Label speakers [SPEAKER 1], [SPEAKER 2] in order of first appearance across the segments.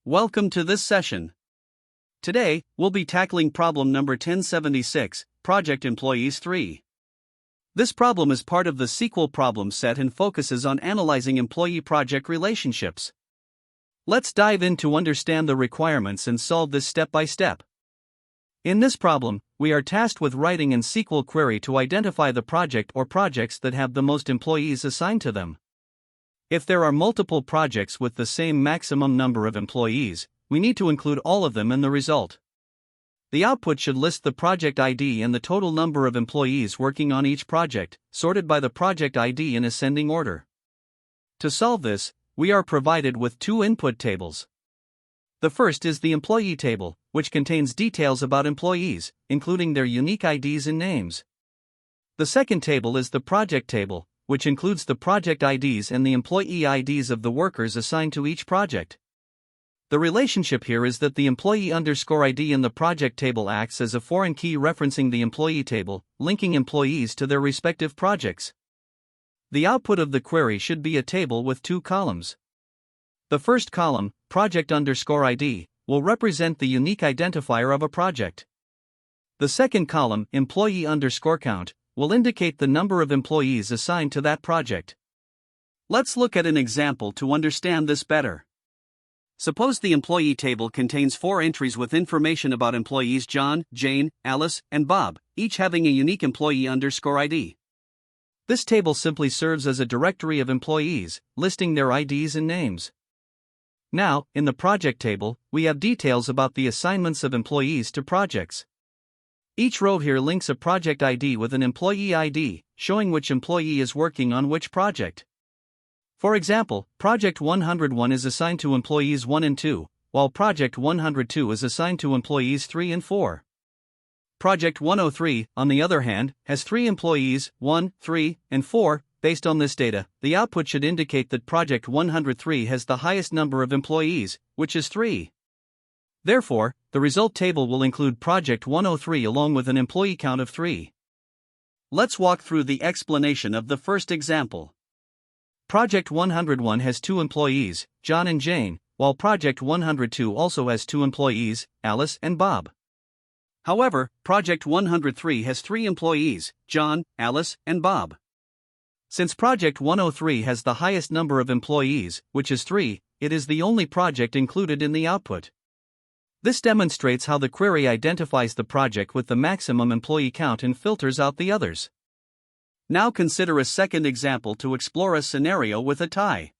[SPEAKER 1] Welcome to this session. Today, we'll be tackling problem number 1076, Project Employees 3. This problem is part of the SQL problem set and focuses on analyzing employee-project relationships. Let's dive in to understand the requirements and solve this step by step. In this problem, we are tasked with writing an SQL query to identify the project or projects that have the most employees assigned to them. If there are multiple projects with the same maximum number of employees, we need to include all of them in the result. The output should list the project ID and the total number of employees working on each project, sorted by the project ID in ascending order. To solve this, we are provided with two input tables. The first is the employee table, which contains details about employees, including their unique IDs and names. The second table is the project table, which includes the project IDs and the employee IDs of the workers assigned to each project. The relationship here is that the employee_ID in the project table acts as a foreign key referencing the employee table, linking employees to their respective projects. The output of the query should be a table with two columns. The first column, project_ID, will represent the unique identifier of a project. The second column, employee_count, will indicate the number of employees assigned to that project. Let's look at an example to understand this better. Suppose the employee table contains 4 entries with information about employees John, Jane, Alice, and Bob, each having a unique employee_ID. This table simply serves as a directory of employees, listing their IDs and names. Now, in the project table, we have details about the assignments of employees to projects. Each row here links a project ID with an employee ID, showing which employee is working on which project. For example, Project 101 is assigned to employees 1 and 2, while Project 102 is assigned to employees 3 and 4. Project 103, on the other hand, has 3 employees, 1, 3, and 4. Based on this data, the output should indicate that Project 103 has the highest number of employees, which is 3. Therefore, the result table will include Project 103 along with an employee count of 3. Let's walk through the explanation of the first example. Project 101 has 2 employees, John and Jane, while Project 102 also has 2 employees, Alice and Bob. However, Project 103 has 3 employees, John, Alice, and Bob. Since Project 103 has the highest number of employees, which is 3, it is the only project included in the output. This demonstrates how the query identifies the project with the maximum employee count and filters out the others. Now consider a second example to explore a scenario with a tie.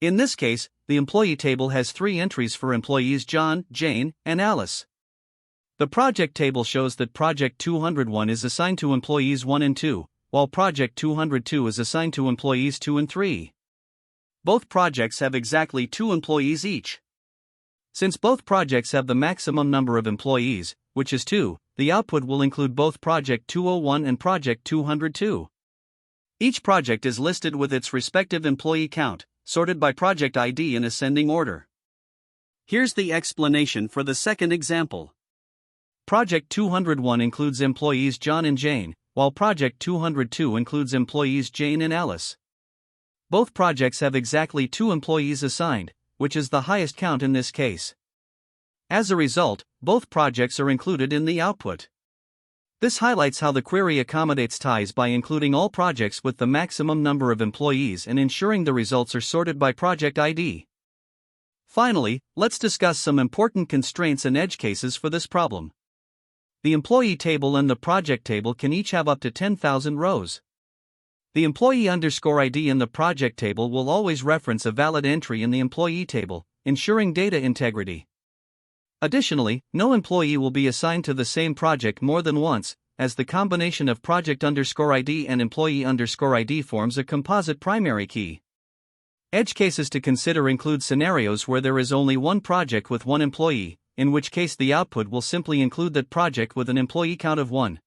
[SPEAKER 1] In this case, the employee table has 3 entries for employees John, Jane, and Alice. The project table shows that Project 201 is assigned to employees 1 and 2, while Project 202 is assigned to employees 2 and 3. Both projects have exactly 2 employees each. Since both projects have the maximum number of employees, which is 2, the output will include both Project 201 and Project 202. Each project is listed with its respective employee count, sorted by project ID in ascending order. Here's the explanation for the second example. Project 201 includes employees John and Jane, while Project 202 includes employees Jane and Alice. Both projects have exactly 2 employees assigned, which is the highest count in this case. As a result, both projects are included in the output. This highlights how the query accommodates ties by including all projects with the maximum number of employees and ensuring the results are sorted by project ID. Finally, let's discuss some important constraints and edge cases for this problem. The employee table and the project table can each have up to 10,000 rows. The employee_ID in the project table will always reference a valid entry in the employee table, ensuring data integrity. Additionally, no employee will be assigned to the same project more than once, as the combination of project_ID and employee_ID forms a composite primary key. Edge cases to consider include scenarios where there is only one project with 1 employee, in which case the output will simply include that project with an employee count of 1.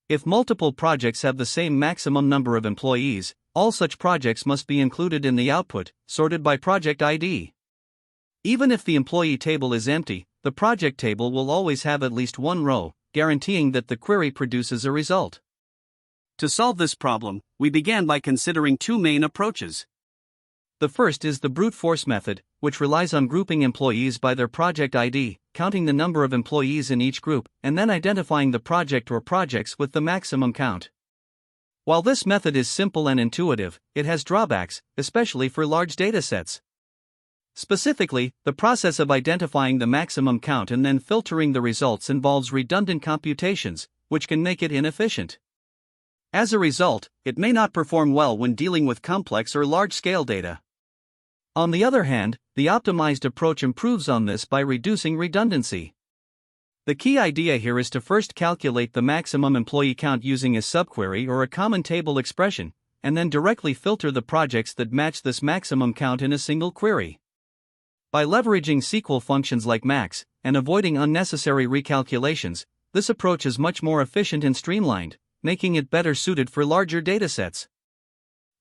[SPEAKER 1] If multiple projects have the same maximum number of employees, all such projects must be included in the output, sorted by project ID. Even if the employee table is empty, the project table will always have at least 1 row, guaranteeing that the query produces a result. To solve this problem, we began by considering 2 main approaches. The first is the brute force method, which relies on grouping employees by their project ID, counting the number of employees in each group, and then identifying the project or projects with the maximum count. While this method is simple and intuitive, it has drawbacks, especially for large datasets. Specifically, the process of identifying the maximum count and then filtering the results involves redundant computations, which can make it inefficient. As a result, it may not perform well when dealing with complex or large-scale data. On the other hand, the optimized approach improves on this by reducing redundancy. The key idea here is to first calculate the maximum employee count using a subquery or a common table expression, and then directly filter the projects that match this maximum count in a single query. By leveraging SQL functions like max, and avoiding unnecessary recalculations, this approach is much more efficient and streamlined, making it better suited for larger datasets.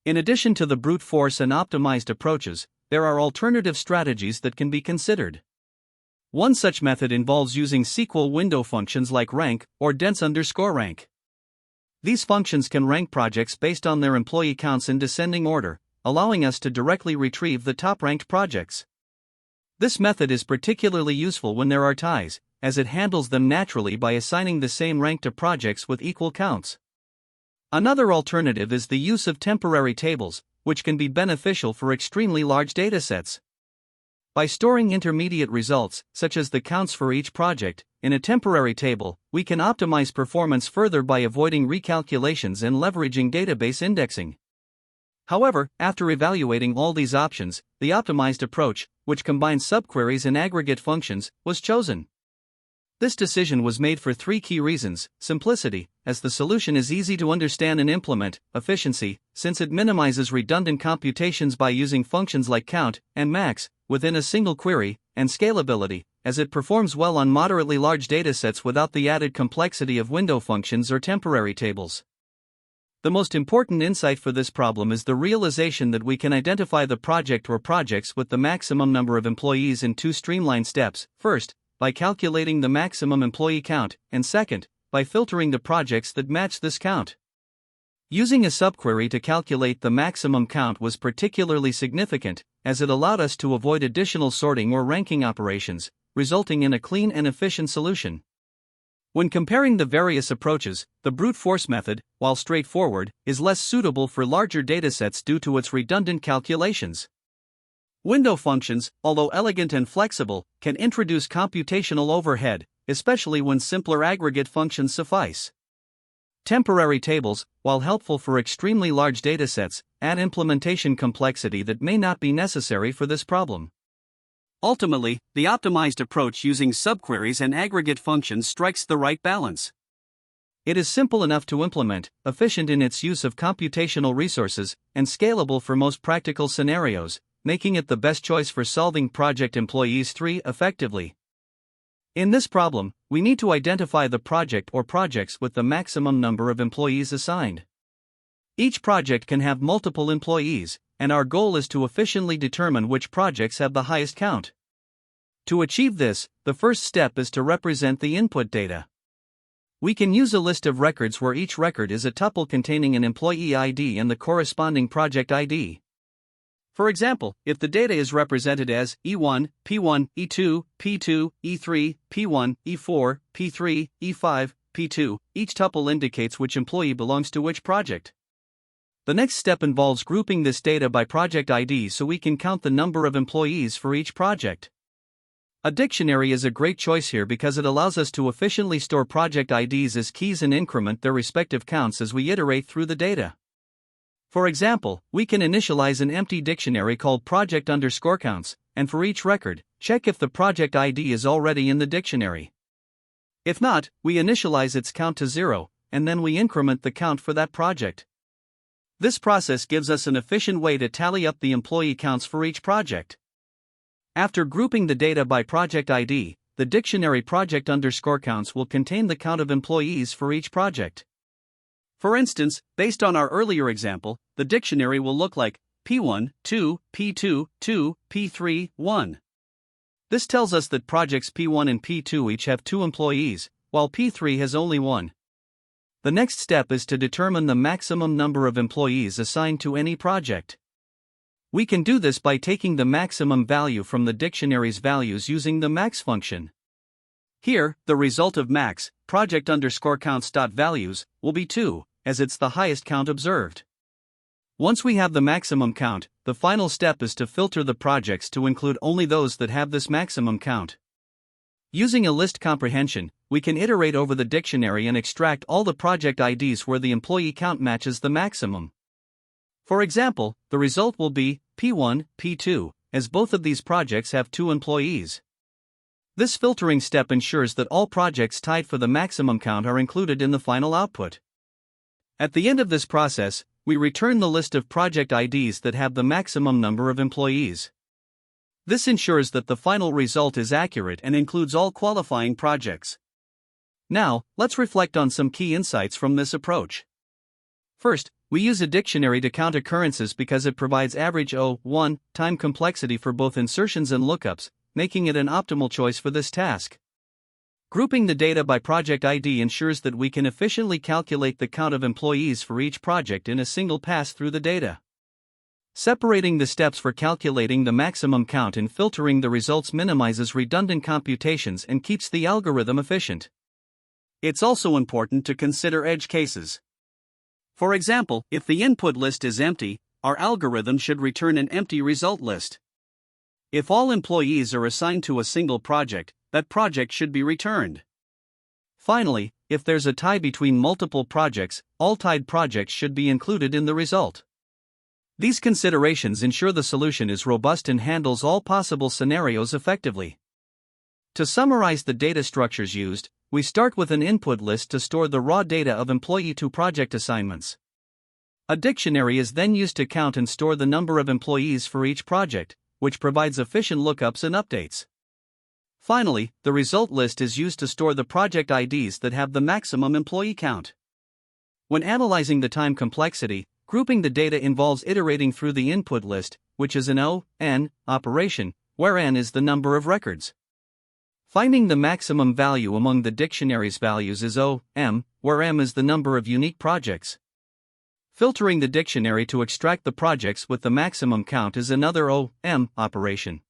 [SPEAKER 1] In addition to the brute force and optimized approaches, there are alternative strategies that can be considered. One such method involves using SQL window functions like rank or dense_rank. These functions can rank projects based on their employee counts in descending order, allowing us to directly retrieve the top-ranked projects. This method is particularly useful when there are ties, as it handles them naturally by assigning the same rank to projects with equal counts. Another alternative is the use of temporary tables, which can be beneficial for extremely large datasets. By storing intermediate results, such as the counts for each project, in a temporary table, we can optimize performance further by avoiding recalculations and leveraging database indexing. However, after evaluating all these options, the optimized approach, which combines subqueries and aggregate functions, was chosen. This decision was made for three key reasons: simplicity, as the solution is easy to understand and implement; efficiency, since it minimizes redundant computations by using functions like count and max within a single query; and scalability, as it performs well on moderately large datasets without the added complexity of window functions or temporary tables. The most important insight for this problem is the realization that we can identify the project or projects with the maximum number of employees in two streamlined steps: first, by calculating the maximum employee count, and second, by filtering the projects that match this count. Using a subquery to calculate the maximum count was particularly significant, as it allowed us to avoid additional sorting or ranking operations, resulting in a clean and efficient solution. When comparing the various approaches, the brute force method, while straightforward, is less suitable for larger datasets due to its redundant calculations. Window functions, although elegant and flexible, can introduce computational overhead, especially when simpler aggregate functions suffice. Temporary tables, while helpful for extremely large datasets, add implementation complexity that may not be necessary for this problem. Ultimately, the optimized approach using subqueries and aggregate functions strikes the right balance. It is simple enough to implement, efficient in its use of computational resources, and scalable for most practical scenarios, making it the best choice for solving Project Employees 3 effectively. In this problem, we need to identify the project or projects with the maximum number of employees assigned. Each project can have multiple employees, and our goal is to efficiently determine which projects have the highest count. To achieve this, the first step is to represent the input data. We can use a list of records where each record is a tuple containing an employee ID and the corresponding project ID. For example, if the data is represented as E1, P1, E2, P2, E3, P1, E4, P3, E5, P2, each tuple indicates which employee belongs to which project. The next step involves grouping this data by project ID so we can count the number of employees for each project. A dictionary is a great choice here because it allows us to efficiently store project IDs as keys and increment their respective counts as we iterate through the data. For example, we can initialize an empty dictionary called project_counts, and for each record, check if the project ID is already in the dictionary. If not, we initialize its count to 0, and then we increment the count for that project. This process gives us an efficient way to tally up the employee counts for each project. After grouping the data by project ID, the dictionary project_counts will contain the count of employees for each project. For instance, based on our earlier example, the dictionary will look like P1, 2, P2, 2, P3, 1. This tells us that projects P1 and P2 each have 2 employees, while P3 has only 1. The next step is to determine the maximum number of employees assigned to any project. We can do this by taking the maximum value from the dictionary's values using the max function. Here, the result of max, project_counts.values, will be 2, as it's the highest count observed. Once we have the maximum count, the final step is to filter the projects to include only those that have this maximum count. Using a list comprehension, we can iterate over the dictionary and extract all the project IDs where the employee count matches the maximum. For example, the result will be P1, P2, as both of these projects have 2 employees. This filtering step ensures that all projects tied for the maximum count are included in the final output. At the end of this process, we return the list of project IDs that have the maximum number of employees. This ensures that the final result is accurate and includes all qualifying projects. Now, let's reflect on some key insights from this approach. First, we use a dictionary to count occurrences because it provides average O(1) time complexity for both insertions and lookups, making it an optimal choice for this task. Grouping the data by project ID ensures that we can efficiently calculate the count of employees for each project in a single pass through the data. Separating the steps for calculating the maximum count and filtering the results minimizes redundant computations and keeps the algorithm efficient. It's also important to consider edge cases. For example, if the input list is empty, our algorithm should return an empty result list. If all employees are assigned to a single project, that project should be returned. Finally, if there's a tie between multiple projects, all tied projects should be included in the result. These considerations ensure the solution is robust and handles all possible scenarios effectively. To summarize the data structures used, we start with an input list to store the raw data of employee to project assignments. A dictionary is then used to count and store the number of employees for each project, which provides efficient lookups and updates. Finally, the result list is used to store the project IDs that have the maximum employee count. When analyzing the time complexity, grouping the data involves iterating through the input list, which is an O(n) operation, where n is the number of records. Finding the maximum value among the dictionary's values is O(m), where m is the number of unique projects. Filtering the dictionary to extract the projects with the maximum count is another O(m) operation.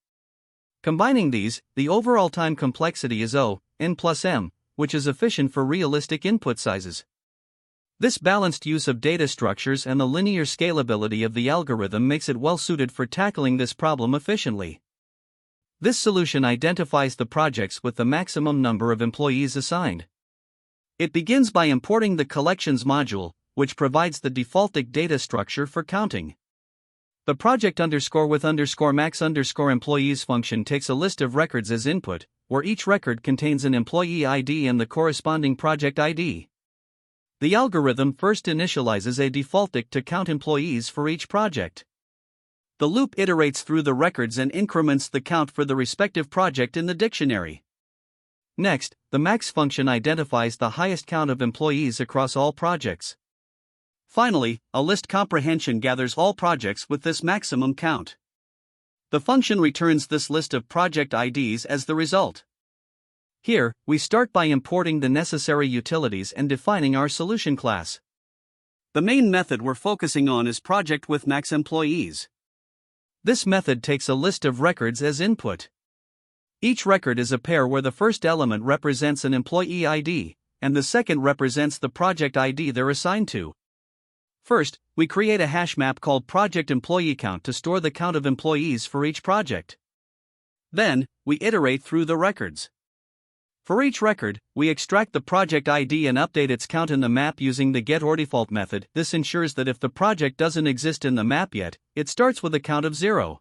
[SPEAKER 1] Combining these, the overall time complexity is O(n plus m), which is efficient for realistic input sizes. This balanced use of data structures and the linear scalability of the algorithm makes it well suited for tackling this problem efficiently. This solution identifies the projects with the maximum number of employees assigned. It begins by importing the collections module, which provides the defaultic data structure for counting. The project_with_max_employees function takes a list of records as input, where each record contains an employee ID and the corresponding project ID. The algorithm first initializes a defaultic to count employees for each project. The loop iterates through the records and increments the count for the respective project in the dictionary. Next, the max function identifies the highest count of employees across all projects. Finally, a list comprehension gathers all projects with this maximum count. The function returns this list of project IDs as the result. Here, we start by importing the necessary utilities and defining our solution class. The main method we're focusing on is project with max employees. This method takes a list of records as input. Each record is a pair where the first element represents an employee ID, and the second represents the project ID they're assigned to. First, we create a hash map called project employee count to store the count of employees for each project. Then, we iterate through the records. For each record, we extract the project ID and update its count in the map using the getOrDefault method. This ensures that if the project doesn't exist in the map yet, it starts with a count of 0.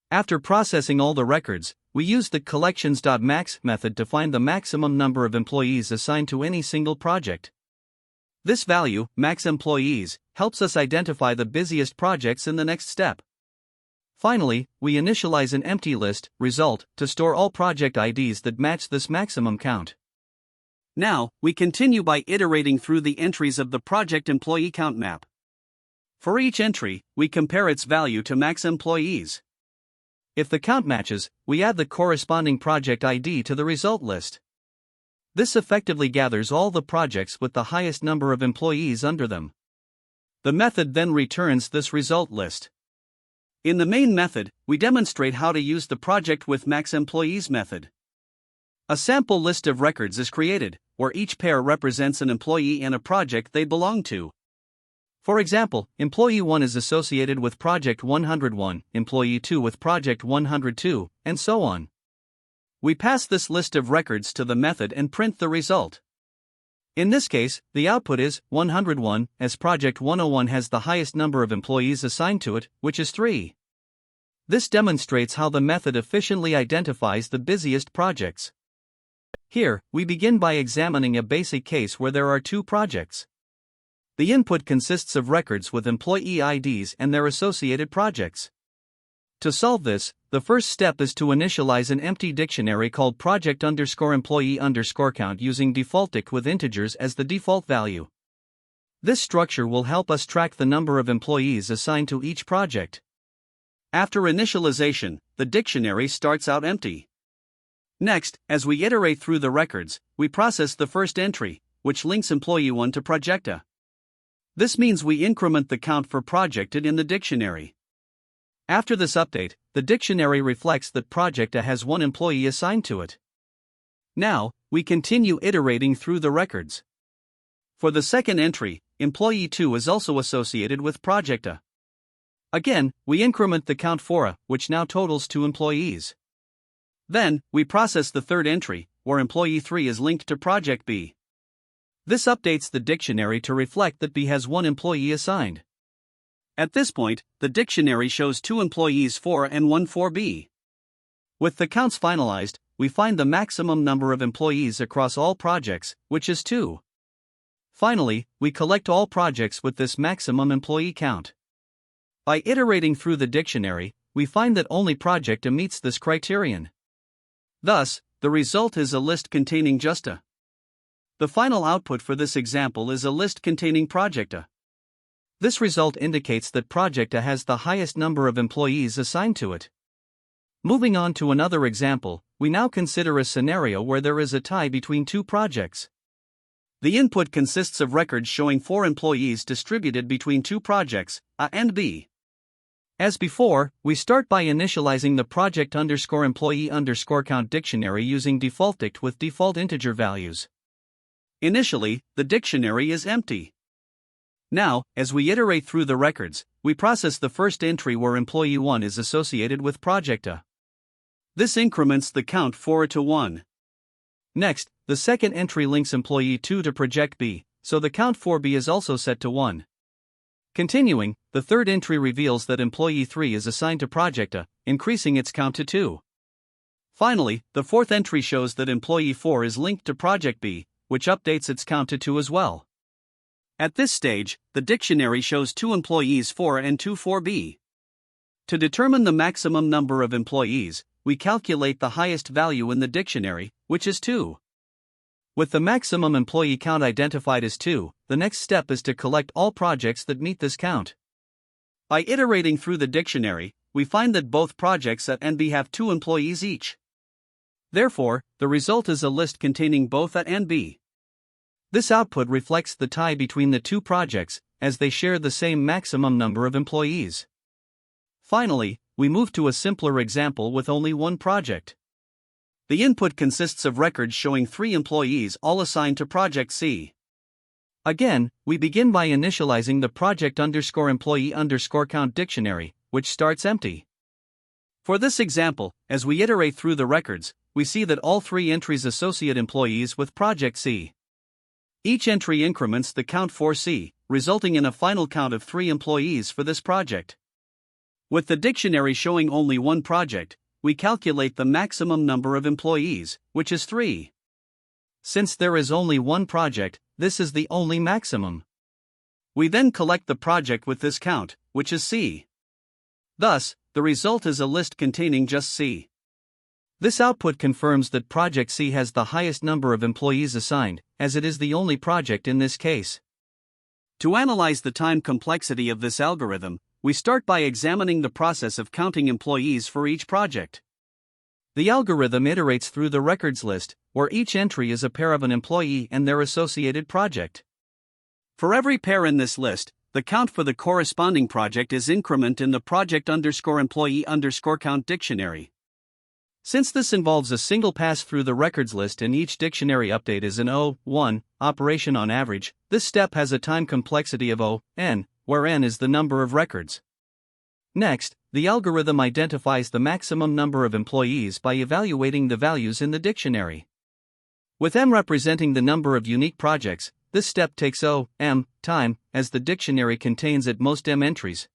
[SPEAKER 1] After processing all the records, we use the collections.max method to find the maximum number of employees assigned to any single project. This value, max employees, helps us identify the busiest projects in the next step. Finally, we initialize an empty list, result, to store all project IDs that match this maximum count. Now, we continue by iterating through the entries of the project employee count map. For each entry, we compare its value to max employees. If the count matches, we add the corresponding project ID to the result list. This effectively gathers all the projects with the highest number of employees under them. The method then returns this result list. In the main method, we demonstrate how to use the project with max employees method. A sample list of records is created, where each pair represents an employee and a project they belong to. For example, employee 1 is associated with project 101, employee 2 with project 102, and so on. We pass this list of records to the method and print the result. In this case, the output is 101, as project 101 has the highest number of employees assigned to it, which is 3. This demonstrates how the method efficiently identifies the busiest projects. Here, we begin by examining a basic case where there are two projects. The input consists of records with employee IDs and their associated projects. To solve this, the first step is to initialize an empty dictionary called project_employee_count using defaultIc with integers as the default value. This structure will help us track the number of employees assigned to each project. After initialization, the dictionary starts out empty. Next, as we iterate through the records, we process the first entry, which links employee 1 to projecta. This means we increment the count for projected in the dictionary. After this update, the dictionary reflects that projecta has 1 employee assigned to it. Now, we continue iterating through the records. For the second entry, employee 2 is also associated with projecta. Again, we increment the count for a, which now totals 2 employees. Then, we process the third entry, where employee 3 is linked to project B. This updates the dictionary to reflect that B has 1 employee assigned. At this point, the dictionary shows 2 employees for A and 1 for B. With the counts finalized, we find the maximum number of employees across all projects, which is 2. Finally, we collect all projects with this maximum employee count. By iterating through the dictionary, we find that only projecta meets this criterion. Thus, the result is a list containing just A. The final output for this example is a list containing projecta. This result indicates that projecta has the highest number of employees assigned to it. Moving on to another example, we now consider a scenario where there is a tie between two projects. The input consists of records showing 4 employees distributed between 2 projects, A and B. As before, we start by initializing the project_employee_count dictionary using defaultIc with default integer values. Initially, the dictionary is empty. Now, as we iterate through the records, we process the first entry where employee 1 is associated with projecta. This increments the count for A to 1. Next, the second entry links employee 2 to project B, so the count for B is also set to 1. Continuing, the third entry reveals that employee 3 is assigned to projecta, increasing its count to 2. Finally, the fourth entry shows that employee 4 is linked to project B, which updates its count to 2 as well. At this stage, the dictionary shows 2 employees for A and 2 for B. To determine the maximum number of employees, we calculate the highest value in the dictionary, which is 2. With the maximum employee count identified as 2, the next step is to collect all projects that meet this count. By iterating through the dictionary, we find that both projects A and B have 2 employees each. Therefore, the result is a list containing both A and B. This output reflects the tie between the 2 projects, as they share the same maximum number of employees. Finally, we move to a simpler example with only 1 project. The input consists of records showing 3 employees all assigned to project C. Again, we begin by initializing the project_employee_count dictionary, which starts empty. For this example, as we iterate through the records, we see that all 3 entries associate employees with project C. Each entry increments the count for C, resulting in a final count of 3 employees for this project. With the dictionary showing only 1 project, we calculate the maximum number of employees, which is 3. Since there is only 1 project, this is the only maximum. We then collect the project with this count, which is C. Thus, the result is a list containing just C. This output confirms that project C has the highest number of employees assigned, as it is the only project in this case. To analyze the time complexity of this algorithm, we start by examining the process of counting employees for each project. The algorithm iterates through the records list, where each entry is a pair of an employee and their associated project. For every pair in this list, The count for the corresponding project is increment in the project_employee_count dictionary. Since this involves a single pass through the records list and each dictionary update is an O(1) operation on average, this step has a time complexity of O(n), where n is the number of records. Next, the algorithm identifies the maximum number of employees by evaluating the values in the dictionary. With m representing the number of unique projects, this step takes O(m) time, as the dictionary contains at most m entries.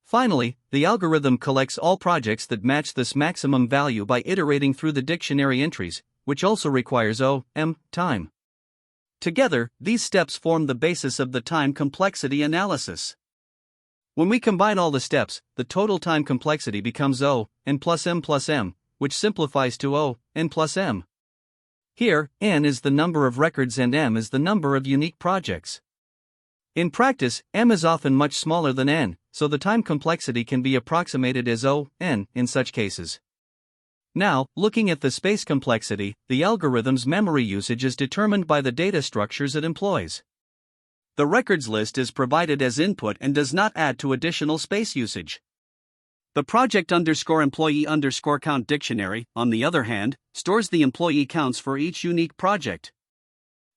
[SPEAKER 1] Finally, the algorithm collects all projects that match this maximum value by iterating through the dictionary entries, which also requires O(m) time. Together, these steps form the basis of the time complexity analysis. When we combine all the steps, the total time complexity becomes O(n plus m plus m, which simplifies to O(n plus m. Here, n is the number of records and m is the number of unique projects. In practice, m is often much smaller than n, so the time complexity can be approximated as O(n) in such cases. Now, looking at the space complexity, the algorithm's memory usage is determined by the data structures it employs. The records list is provided as input and does not add to additional space usage. The project_employee_count dictionary, on the other hand, stores the employee counts for each unique project.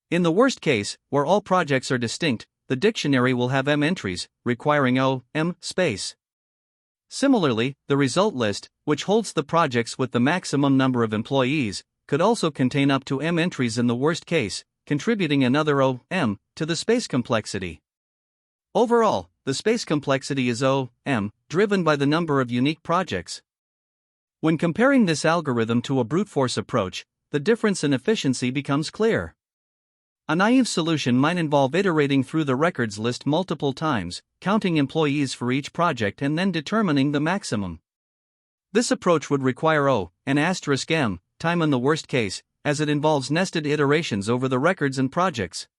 [SPEAKER 1] In the worst case, where all projects are distinct, the dictionary will have m entries, requiring O(m) space. Similarly, the result list, which holds the projects with the maximum number of employees, could also contain up to m entries in the worst case, contributing another O(m) to the space complexity. Overall, the space complexity is O(m), driven by the number of unique projects. When comparing this algorithm to a brute force approach, the difference in efficiency becomes clear. A naive solution might involve iterating through the records list multiple times, counting employees for each project and then determining the maximum. This approach would require O(n*m) time in the worst case, as it involves nested iterations over the records and projects.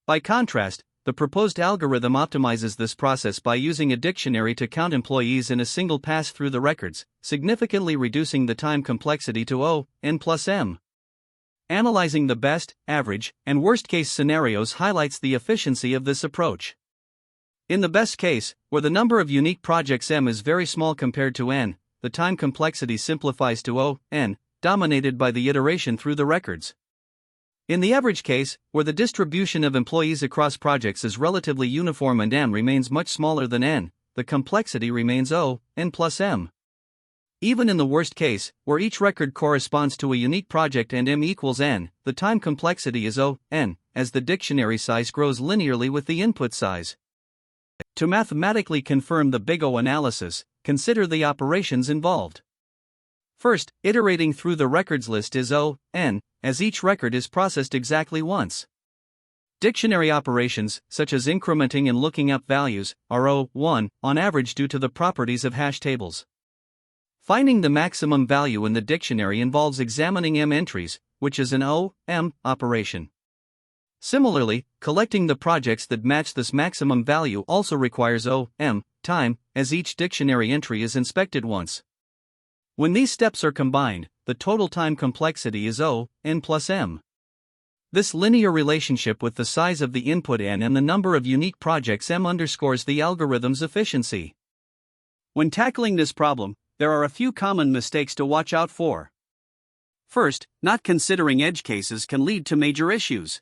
[SPEAKER 1] By contrast, the proposed algorithm optimizes this process by using a dictionary to count employees in a single pass through the records, significantly reducing the time complexity to O(n plus m). Analyzing the best, average, and worst-case scenarios highlights the efficiency of this approach. In the best case, where the number of unique projects m is very small compared to n, the time complexity simplifies to O(n), dominated by the iteration through the records. In the average case, where the distribution of employees across projects is relatively uniform and m remains much smaller than n, the complexity remains O(n plus m). Even in the worst case, where each record corresponds to a unique project and m equals n, the time complexity is O(n), as the dictionary size grows linearly with the input size. To mathematically confirm the big O analysis, consider the operations involved. First, iterating through the records list is O(n), as each record is processed exactly once. Dictionary operations, such as incrementing and looking up values, are O(1) on average due to the properties of hash tables. Finding the maximum value in the dictionary involves examining m entries, which is an O(m) operation. Similarly, collecting the projects that match this maximum value also requires O(m) time, as each dictionary entry is inspected once. When these steps are combined, the total time complexity is O(n plus m). This linear relationship with the size of the input n and the number of unique projects m underscores the algorithm's efficiency. When tackling this problem, there are a few common mistakes to watch out for. First, not considering edge cases can lead to major issues.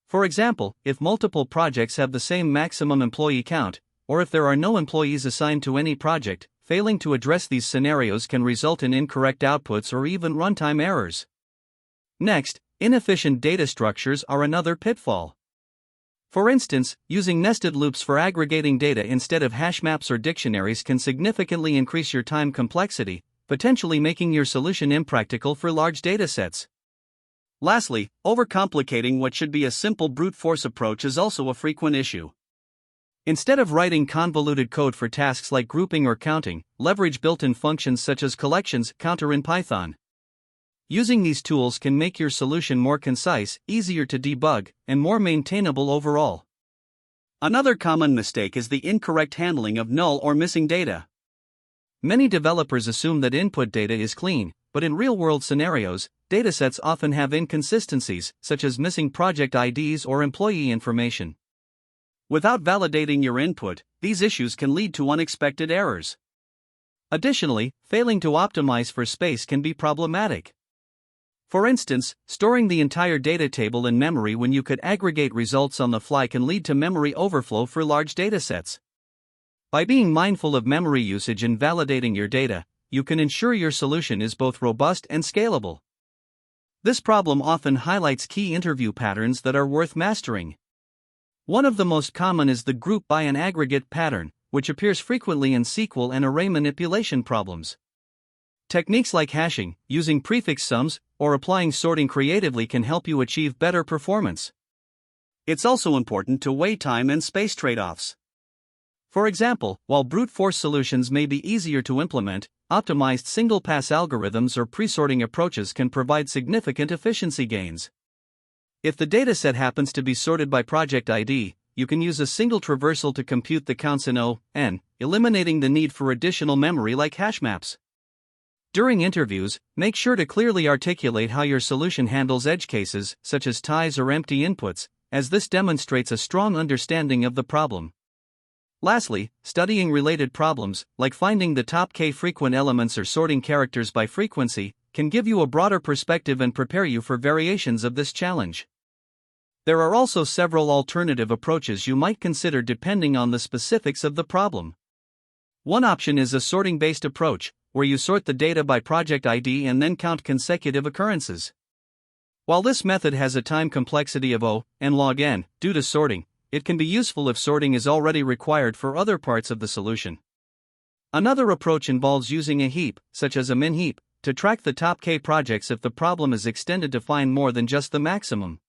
[SPEAKER 1] For example, if multiple projects have the same maximum employee count, or if there are no employees assigned to any project, failing to address these scenarios can result in incorrect outputs or even runtime errors. Next, inefficient data structures are another pitfall. For instance, using nested loops for aggregating data instead of hash maps or dictionaries can significantly increase your time complexity, potentially making your solution impractical for large datasets. Lastly, overcomplicating what should be a simple brute force approach is also a frequent issue. Instead of writing convoluted code for tasks like grouping or counting, leverage built-in functions such as collections, counter in Python. Using these tools can make your solution more concise, easier to debug, and more maintainable overall. Another common mistake is the incorrect handling of null or missing data. Many developers assume that input data is clean, but in real-world scenarios, datasets often have inconsistencies, such as missing project IDs or employee information. Without validating your input, these issues can lead to unexpected errors. Additionally, failing to optimize for space can be problematic. For instance, storing the entire data table in memory when you could aggregate results on the fly can lead to memory overflow for large datasets. By being mindful of memory usage and validating your data, you can ensure your solution is both robust and scalable. This problem often highlights key interview patterns that are worth mastering. One of the most common is the group by an aggregate pattern, which appears frequently in SQL and array manipulation problems. Techniques like hashing, using prefix sums, or applying sorting creatively can help you achieve better performance. It's also important to weigh time and space trade-offs. For example, while brute force solutions may be easier to implement, optimized single-pass algorithms or pre-sorting approaches can provide significant efficiency gains. If the dataset happens to be sorted by project ID, you can use a single traversal to compute the counts in O(n), eliminating the need for additional memory like hash maps. During interviews, make sure to clearly articulate how your solution handles edge cases, such as ties or empty inputs, as this demonstrates a strong understanding of the problem. Lastly, studying related problems, like finding the top k frequent elements or sorting characters by frequency, can give you a broader perspective and prepare you for variations of this challenge. There are also several alternative approaches you might consider depending on the specifics of the problem. One option is a sorting-based approach, where you sort the data by project ID and then count consecutive occurrences. While this method has a time complexity of O(n) log n due to sorting, it can be useful if sorting is already required for other parts of the solution. Another approach involves using a heap, such as a min heap, to track the top k projects if the problem is extended to find more than just the maximum.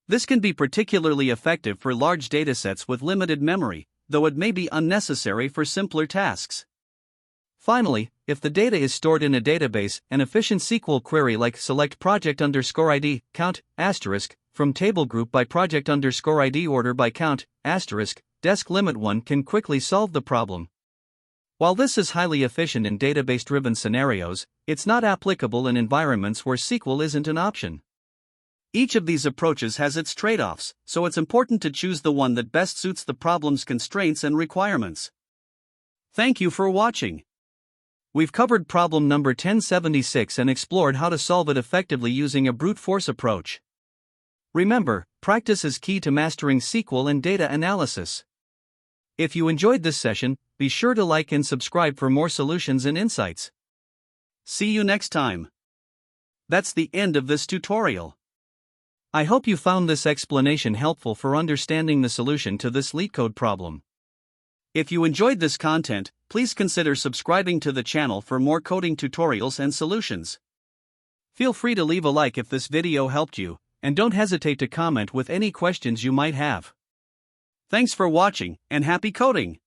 [SPEAKER 1] This can be particularly effective for large datasets with limited memory, though it may be unnecessary for simpler tasks. Finally, if the data is stored in a database, an efficient SQL query like select project_ID, count, asterisk, from table group by project_ID order by count, asterisk, desk limit 1 can quickly solve the problem. While this is highly efficient in database-driven scenarios, it's not applicable in environments where SQL isn't an option. Each of these approaches has its trade-offs, so it's important to choose the one that best suits the problem's constraints and requirements. Thank you for watching. We've covered problem number 1076 and explored how to solve it effectively using a brute force approach. Remember, practice is key to mastering SQL and data analysis. If you enjoyed this session, be sure to like and subscribe for more solutions and insights. See you next time. That's the end of this tutorial. I hope you found this explanation helpful for understanding the solution to this LeetCode problem. If you enjoyed this content, please consider subscribing to the channel for more coding tutorials and solutions. Feel free to leave a like if this video helped you, and don't hesitate to comment with any questions you might have. Thanks for watching, and happy coding!